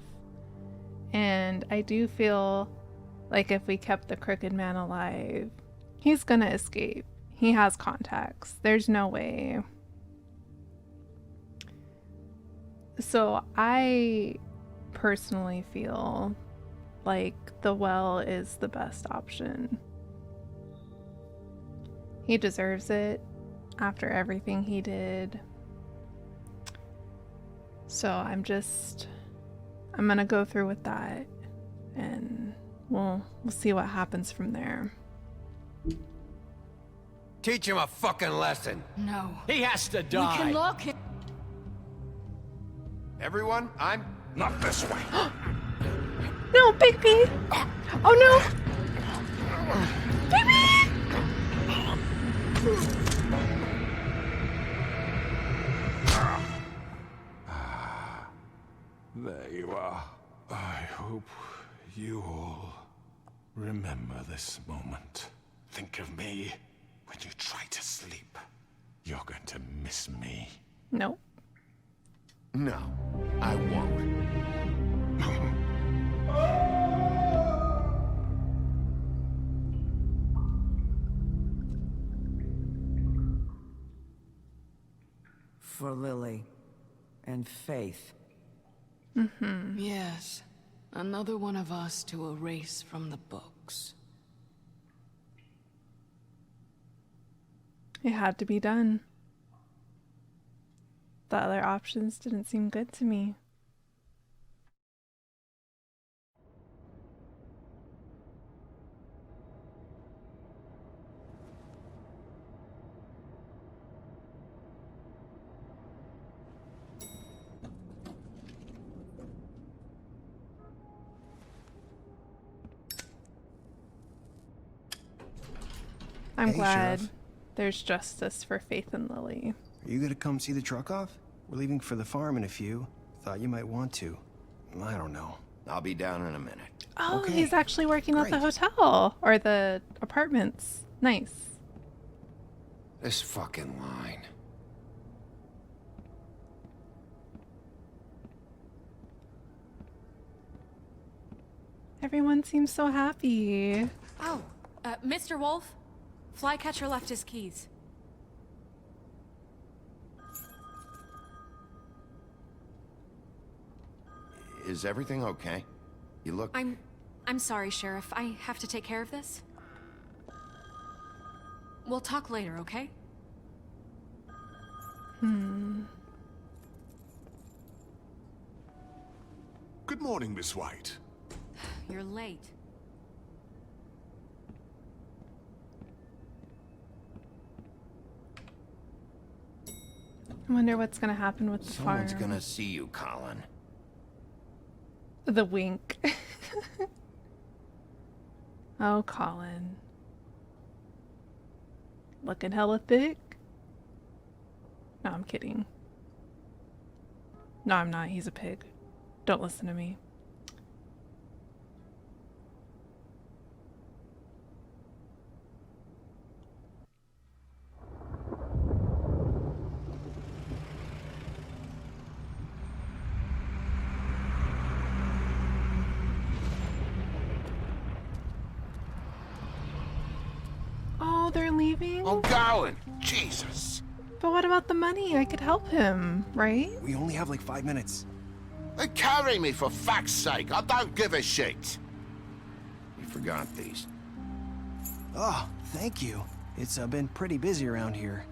And I do feel like if we kept the crooked man alive, he's going to escape. He has contacts. There's no way. So I personally feel like the well is the best option. He deserves it after everything he did. So I'm gonna go through with that, and we'll see what happens from there. Teach him a fucking lesson. No. He has to We die. can lock him. Everyone, I'm... Not this way. No, Bigby! Oh no! Bigby! There you are. I hope you all remember this moment. Think of me when you try to sleep. You're going to miss me. No. No, I won't. For Lily and Faith. Mm-hmm. Yes. Another one of us to erase from the books. It had to be done. The other options didn't seem good to me. I'm glad Sheriff. there's justice for Faith and Lily. Are you gonna come see the truck off? We're leaving for the farm in a few. Thought you might want to. I don't know. I'll be down in a minute. Oh, Okay. he's actually working at the Great. hotel or the apartments. Nice. This fucking line. Everyone seems so happy. Oh, Mr. Wolf? Flycatcher left his keys. Is everything okay? You look... I'm sorry, Sheriff. I have to take care of this. We'll talk later, okay? Good morning, Miss White. You're late. I wonder what's gonna happen with the Someone's farm. gonna see you, Colin. The wink. Oh, Colin. Looking hella thick? No, I'm kidding. No, I'm not. He's a pig. Don't listen to me. Oh, they're leaving? I'm going! Jesus! But what about the money? I could help him, right? We only have like 5 minutes. They carry me, for fuck's sake! I don't give a shit! You forgot these. Oh, thank you. It's been pretty busy around here.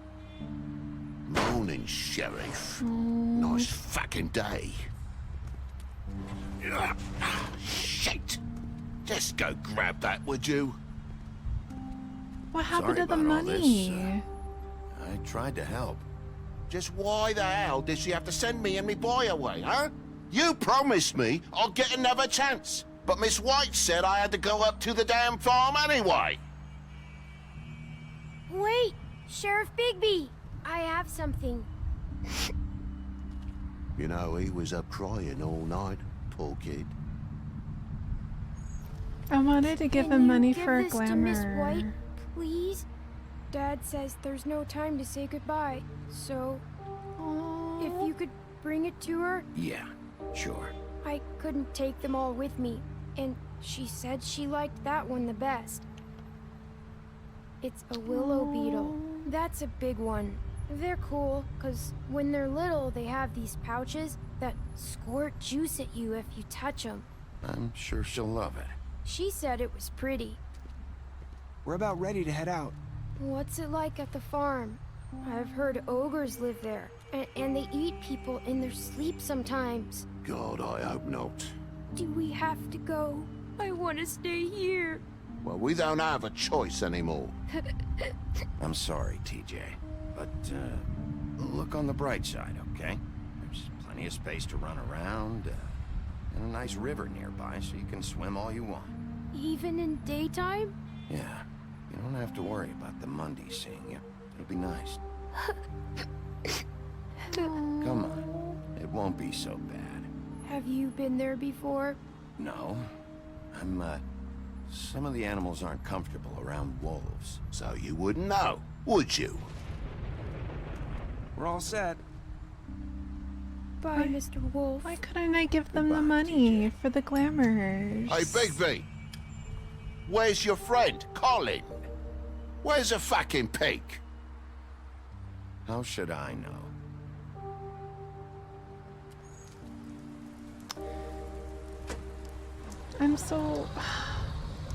Morning, Sheriff. Nice fucking day. Ugh, shit! Just go grab that, would you? What happened Sorry to the about all this, money? I tried to help. Just why the hell did she have to send me and me boy away, huh? You promised me I'd get another chance, but Miss White said I had to go up to the damn farm anyway. Wait, Sheriff Bigby, I have something. You know, he was up crying all night, poor kid. I wanted to give Can him you money give for this glamour. to Miss White, please? Dad says there's no time to say goodbye, so if you could bring it to her. Yeah, sure. I couldn't take them all with me, and she said she liked that one the best. It's a willow beetle. That's a big one. They're cool, because when they're little, they have these pouches that squirt juice at you if you touch them. I'm sure she'll love it. She said it was pretty. We're about ready to head out. What's it like at the farm? I've heard ogres live there, and they eat people in their sleep sometimes. God, I hope not. Do we have to go? I want to stay here. Well, we don't have a choice anymore. I'm sorry, TJ, but look on the bright side, okay? There's plenty of space to run around, and a nice river nearby, so you can swim all you want. Even in daytime? Yeah, you don't have to worry about the Mundies seeing you. It'll be nice. Come on, it won't be so bad. Have you been there before? No, some of the animals aren't comfortable around wolves. So you wouldn't know, would you? We're all set. Bye, Mr. Wolf. Why couldn't I give them the money for the glamours? Hey, Bigby. Where's your friend, Colin? Where's the fucking pig? How should I know? I'm so...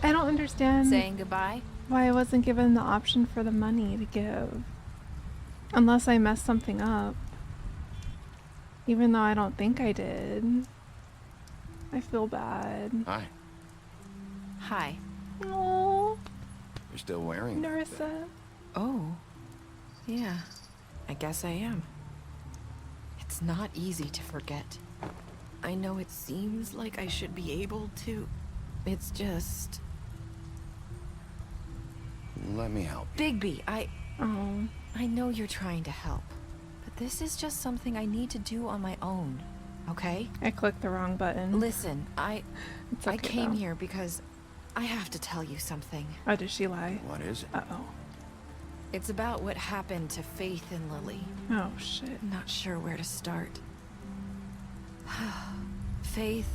I don't understand Saying goodbye? why I wasn't given the option for the money to give. Unless I messed something up. Even though I don't think I did. I feel bad. Hi. Hi. Oh, You're still wearing that. Narissa. Oh. Yeah. I guess I am. It's not easy to forget. I know it seems like I should be able to. It's just... Let me help you. Bigby, I know you're trying to help, but this is just something I need to do on my own, okay? I clicked the wrong button. Listen, I okay, came though. here because I have to tell you something. Oh, did she lie? What is it? Uh-oh. It's about what happened to Faith and Lily. Oh, shit. I'm not sure where to start. Faith,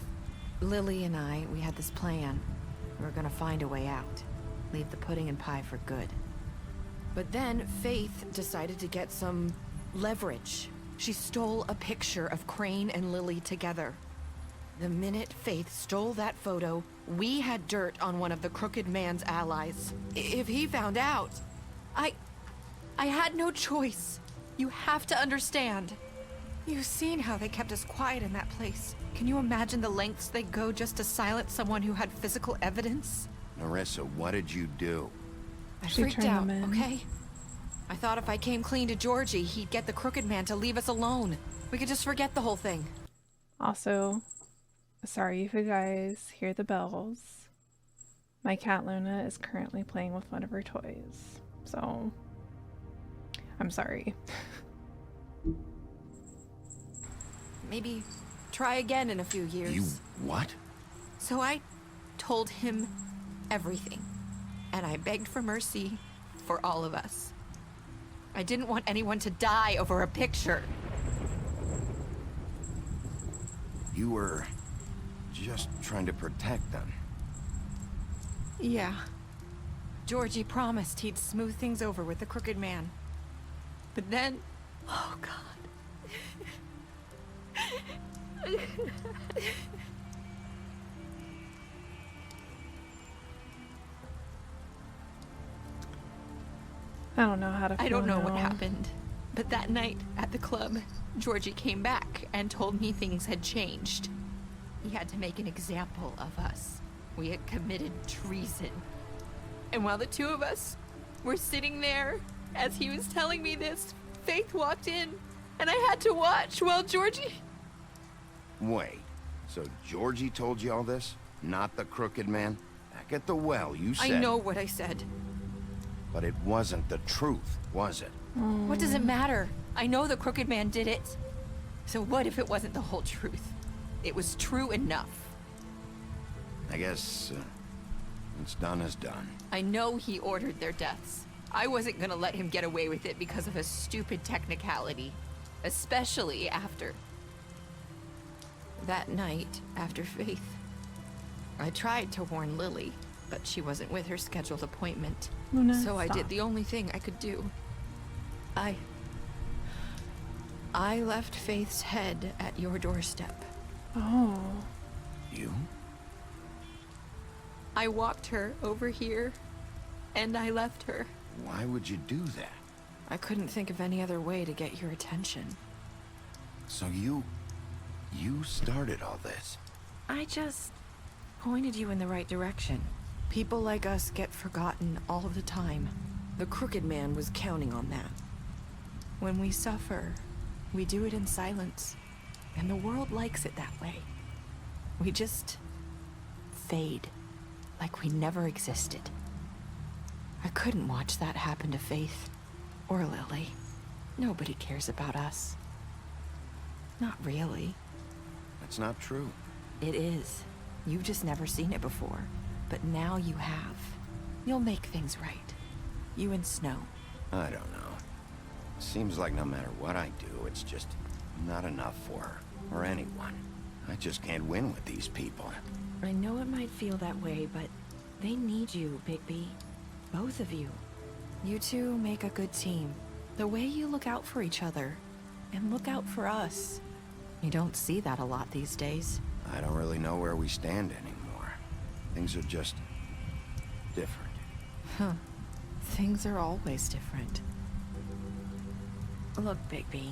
Lily, and I, we had this plan. We were gonna find a way out. Leave the pudding and pie for good. But then Faith decided to get some leverage. She stole a picture of Crane and Lily together. The minute Faith stole that photo, we had dirt on one of the Crooked Man's allies. If he found out, I had no choice. You have to understand. You've seen how they kept us quiet in that place. Can you imagine the lengths they go just to silence someone who had physical evidence? Narissa, what did you do? I She freaked turned out, them in. okay? I thought if I came clean to Georgie, he'd get the Crooked Man to leave us alone. We could just forget the whole thing. Also, sorry if you guys hear the bells. My cat Luna is currently playing with one of her toys. So, I'm sorry. Maybe try again in a few years. You what? So I told him everything. And I begged for mercy for all of us. I didn't want anyone to die over a picture. You were just trying to protect them. Yeah. Georgie promised he'd smooth things over with the Crooked Man. But then... Oh, God. I don't know how to feel I don't know now. what happened. But that night at the club, Georgie came back and told me things had changed. He had to make an example of us. We had committed treason. And while the two of us were sitting there, as he was telling me this, Faith walked in, and I had to watch while Georgie... Wait, so Georgie told you all this? Not the Crooked Man? Back at the well, you said... I know what I said. But it wasn't the truth, was it? What does it matter? I know the Crooked Man did it. So what if it wasn't the whole truth? It was true enough. I guess what's done is done. I know he ordered their deaths. I wasn't gonna let him get away with it because of a stupid technicality. Especially after... that night, after Faith. I tried to warn Lily, but she wasn't with her scheduled appointment. Luna, So I stop. did the only thing I could do. I left Faith's head at your doorstep. Oh. You? I walked her over here, and I left her. Why would you do that? I couldn't think of any other way to get your attention. So you started all this? I just pointed you in the right direction. People like us get forgotten all the time. The Crooked Man was counting on that. When we suffer, we do it in silence, and the world likes it that way. We just fade, like we never existed. I couldn't watch that happen to Faith, or Lily. Nobody cares about us. Not really. That's not true. It is. You've just never seen it before, but now you have. You'll make things right. You and Snow. I don't know. Seems like no matter what I do, it's just not enough for her, or anyone. I just can't win with these people. I know it might feel that way, but they need you, Bigby. Both of you. You two make a good team. The way you look out for each other, and look out for us. You don't see that a lot these days. I don't really know where we stand anymore. Things are just different. Huh. Things are always different. Look, Bigby.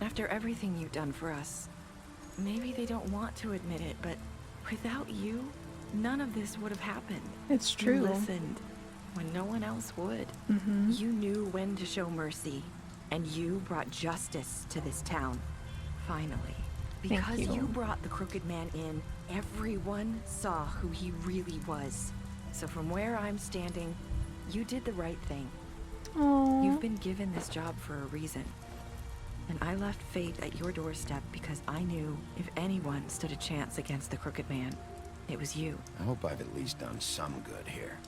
After everything you've done for us, maybe they don't want to admit it, but without you, none of this would have happened. It's true. You listened when no one else would. You knew when to show mercy, and you brought justice to this town. Finally. Because you brought the Crooked Man in, everyone saw who he really was. So from where I'm standing, you did the right thing. Aww. You've been given this job for a reason. And I left Fate at your doorstep because I knew if anyone stood a chance against the Crooked Man, it was you. I hope I've at least done some good here.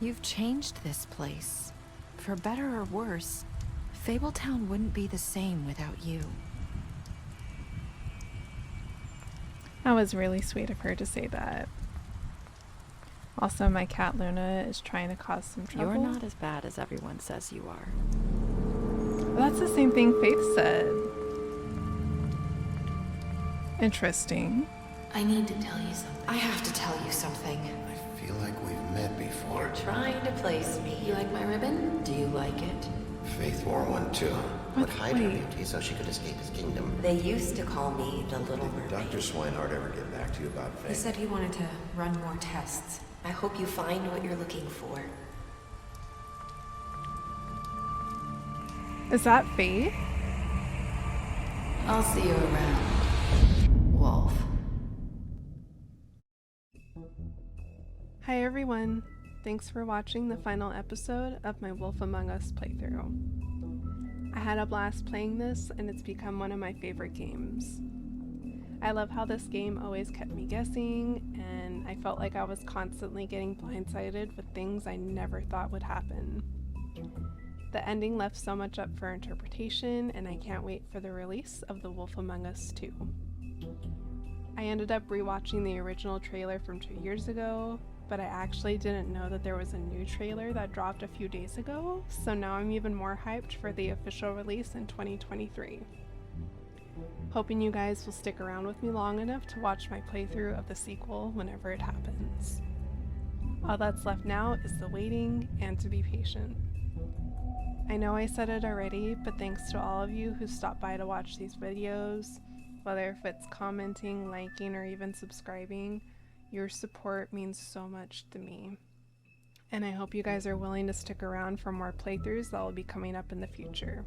You've changed this place. For better or worse, Fabletown wouldn't be the same without you. That was really sweet of her to say that. Also, my cat Luna is trying to cause some trouble. You're not as bad as everyone says you are. Well, that's the same thing Faith said. Interesting. I need to tell you something. I have to tell you something. I feel like we've met before. You're trying to place me. You like my ribbon? Do you like it? Faith wore one too. Would hide her beauty so she could escape his kingdom. They used to call me the Little Mermaid. Dr. Swinehart ever get back to you about Faith? He said he wanted to run more tests. I hope you find what you're looking for. Is that Faith? I'll see you around, Wolf. Hi everyone. Thanks for watching the final episode of my Woof Among Us playthrough. I had a blast playing this, and it's become one of my favorite games. I love how this game always kept me guessing, and I felt like I was constantly getting blindsided with things I never thought would happen. The ending left so much up for interpretation, and I can't wait for the release of The Woof Among Us 2. I ended up rewatching the original trailer from 2 years ago, but I actually didn't know that there was a new trailer that dropped a few days ago, so now I'm even more hyped for the official release in 2023. Hoping you guys will stick around with me long enough to watch my playthrough of the sequel whenever it happens. All that's left now is the waiting and to be patient. I know I said it already, but thanks to all of you who stopped by to watch these videos, whether if it's commenting, liking, or even subscribing, your support means so much to me. And I hope you guys are willing to stick around for more playthroughs that will be coming up in the future.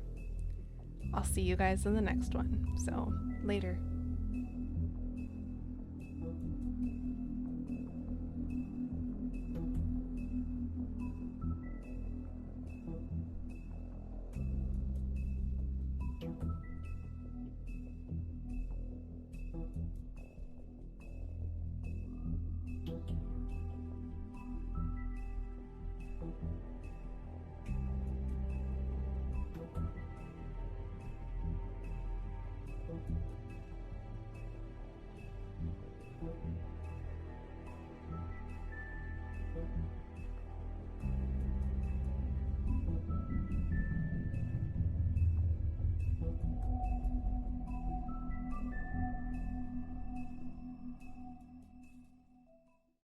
I'll see you guys in the next one, so later.